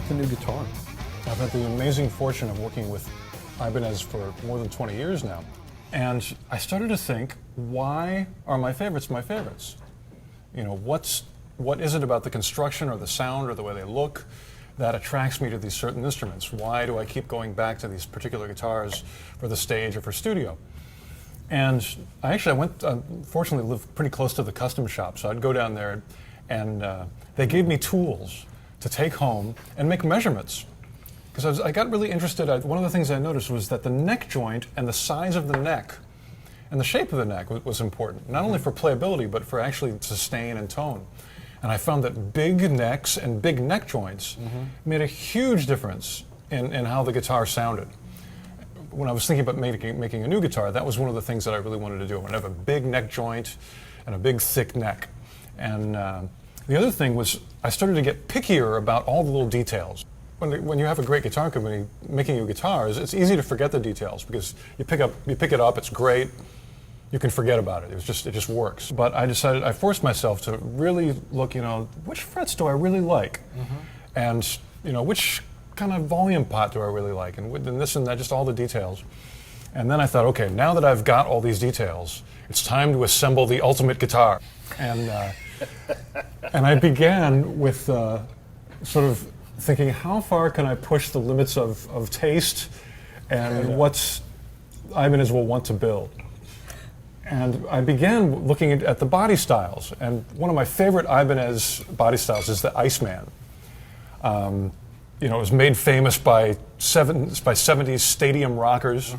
The new guitar. I've had the amazing fortune of working with Ibanez for more than 20 years now. And I started to think, why are my favorites my favorites? You know, what is it about the construction or the sound or the way they look that attracts me to these certain instruments? Why do I keep going back to these particular guitars for the stage or for studio? And I fortunately live pretty close to the custom shop, so I'd go down there and they gave me tools to take home and make measurements. Because I got really interested, one of the things I noticed was that the neck joint and the size of the neck and the shape of the neck was important, not only for playability, but for actually sustain and tone. And I found that big necks and big neck joints made a huge difference in how the guitar sounded. When I was thinking about making a new guitar, that was one of the things that I really wanted to do. I wanted to have a big neck joint and a big thick neck. And the other thing was I started to get pickier about all the little details. When you have a great guitar company making you guitars, it's easy to forget the details because you pick it up, it's great, you can forget about it. It just works. But I forced myself to really look, which frets do I really like? And, which kind of volume pot do I really like? And this and that, just all the details. And then I thought, okay, now that I've got all these details, it's time to assemble the ultimate guitar. And I began with sort of thinking, how far can I push the limits of taste and what Ibanez will want to build? And I began looking at the body styles. And one of my favorite Ibanez body styles is the Iceman. It was made famous by 70s stadium rockers.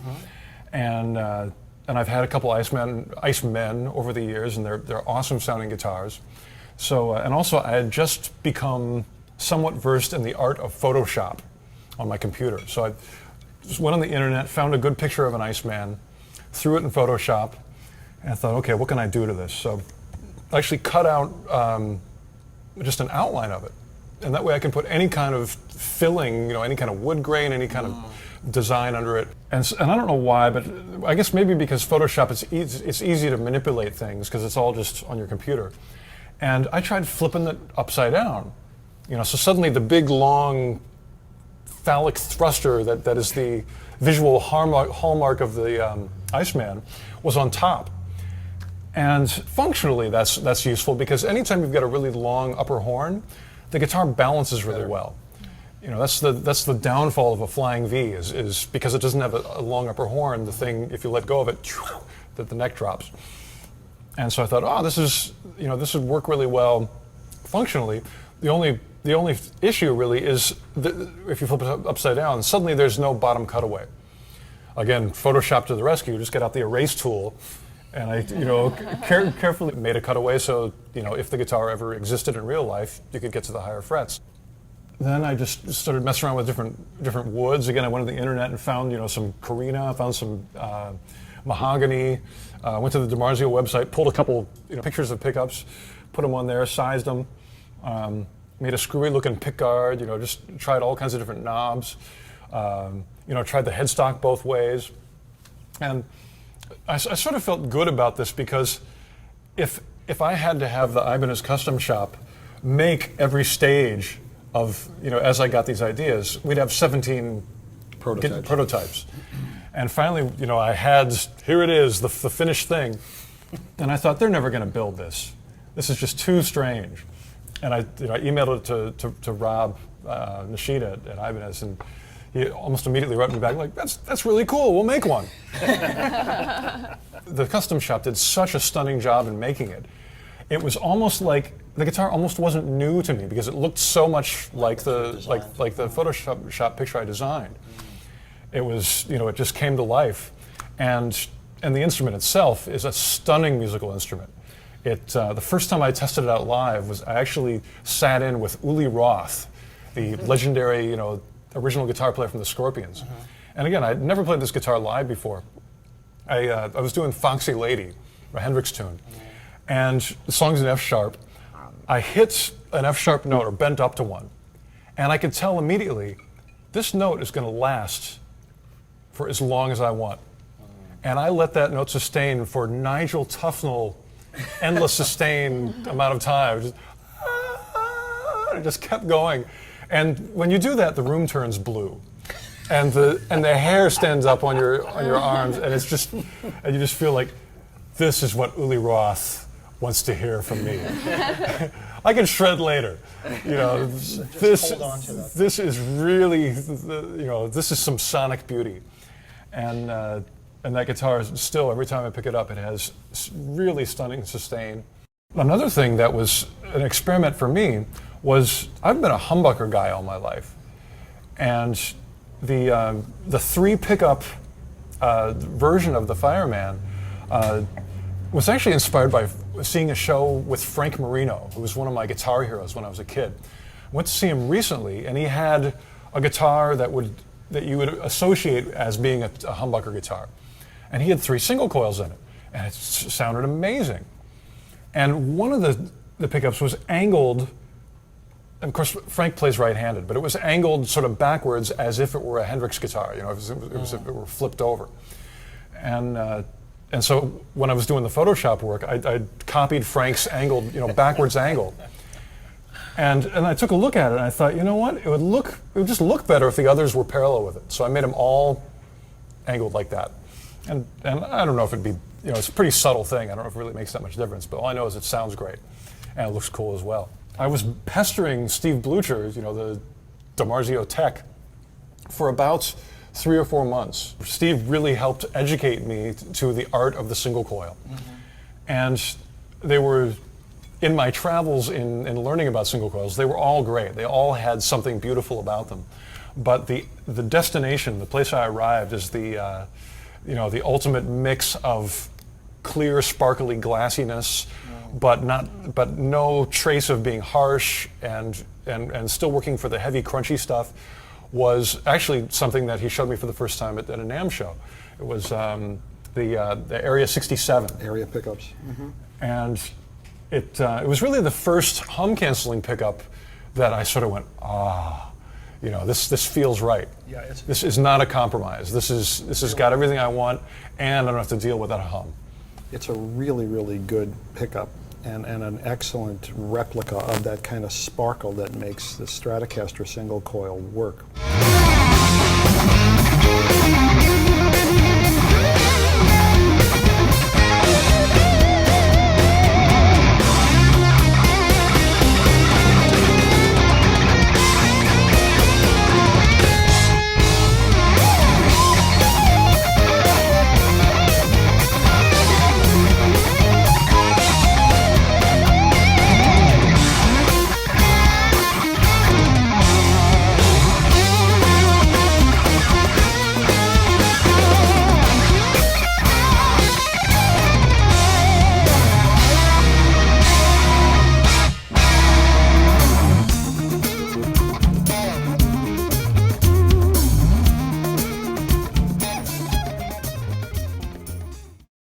And I've had a couple Icemen over the years, and they're awesome sounding guitars. So, and also I had just become somewhat versed in the art of Photoshop on my computer. So I just went on the internet, found a good picture of an Iceman, threw it in Photoshop, and I thought, okay, what can I do to this? So I actually cut out just an outline of it. And that way I can put any kind of filling, any kind of wood grain, any kind of design under it. And I don't know why, but I guess maybe because Photoshop, it's easy to manipulate things because it's all just on your computer. And I tried flipping it upside down. So suddenly the big, long, phallic thruster that is the visual hallmark of the Iceman was on top. And functionally, that's useful because anytime you've got a really long upper horn, the guitar balances really well. That's the downfall of a flying V is because it doesn't have a long upper horn. The thing, if you let go of it, that the neck drops. And so I thought, this would work really well functionally. The only issue really is if you flip it upside down, suddenly there's no bottom cutaway. Again, Photoshop to the rescue. Just get out the erase tool, and I carefully made a cutaway so if the guitar ever existed in real life, you could get to the higher frets. Then I just started messing around with different woods. Again, I went on the internet and found some Carina, found some mahogany. Went to the DiMarzio website, pulled a couple pictures of pickups, put them on there, sized them, made a screwy-looking pickguard. Just tried all kinds of different knobs. Tried the headstock both ways, and I sort of felt good about this because if I had to have the Ibanez Custom Shop make every stage of as I got these ideas, we'd have 17 prototypes. And finally, I had, here it is, the finished thing. And I thought, they're never going to build this. This is just too strange. And I emailed it to Rob Nishida at Ibanez, and he almost immediately wrote me back like, that's really cool, we'll make one. The custom shop did such a stunning job in making it. It was almost like, the guitar almost wasn't new to me because it looked so much like the Photoshop picture I designed. It was, it just came to life. And the instrument itself is a stunning musical instrument. The first time I tested it out live was I actually sat in with Uli Roth, the legendary, original guitar player from the Scorpions. And again, I'd never played this guitar live before. I was doing Foxy Lady, a Hendrix tune, and the song's in F sharp. I hit an F sharp note, or bent up to one, and I could tell immediately, this note is going to last for as long as I want. And I let that note sustain for Nigel Tufnell, endless sustain amount of time. It just kept going. And when you do that, the room turns blue. And the hair stands up on your arms, and it's just, and you just feel like, this is what Uli Roth wants to hear from me. I can shred later. You know, this is really, you know, this is some sonic beauty. And that guitar is still, every time I pick it up, it has really stunning sustain. Another thing that was an experiment for me was, I've been a humbucker guy all my life. And the 3 pickup version of the Fireman was actually inspired by seeing a show with Frank Marino, who was one of my guitar heroes when I was a kid. I went to see him recently, and he had a guitar that you would associate as being a humbucker guitar. And he had 3 single coils in it, and it sounded amazing. And one of the pickups was angled, and of course Frank plays right-handed, but it was angled sort of backwards as if it were a Hendrix guitar, you know, if it were flipped over. And so when I was doing the Photoshop work, I copied Frank's angled, you know, backwards angle. And I took a look at it, and I thought, you know what, it would just look better if the others were parallel with it. So I made them all angled like that. And I don't know if it'd be, you know, it's a pretty subtle thing. I don't know if it really makes that much difference, but all I know is it sounds great, and it looks cool as well. I was pestering Steve Blucher, you know, the DiMarzio tech, for about 3 or 4 months. Steve really helped educate me to the art of the single coil. And they were, in my travels in learning about single coils, they were all great. They all had something beautiful about them. But the destination, the place I arrived, is the you know, the ultimate mix of clear, sparkly glassiness, but no trace of being harsh, and still working for the heavy, crunchy stuff, was actually something that he showed me for the first time at a NAMM show. It was the Area 67. Area pickups. And it was really the first hum canceling pickup that I sort of went, you know, this feels right. Yeah, this is not a compromise. This has got everything I want, and I don't have to deal with that hum. It's a really, really good pickup, and an excellent replica of that kind of sparkle that makes the Stratocaster single coil work.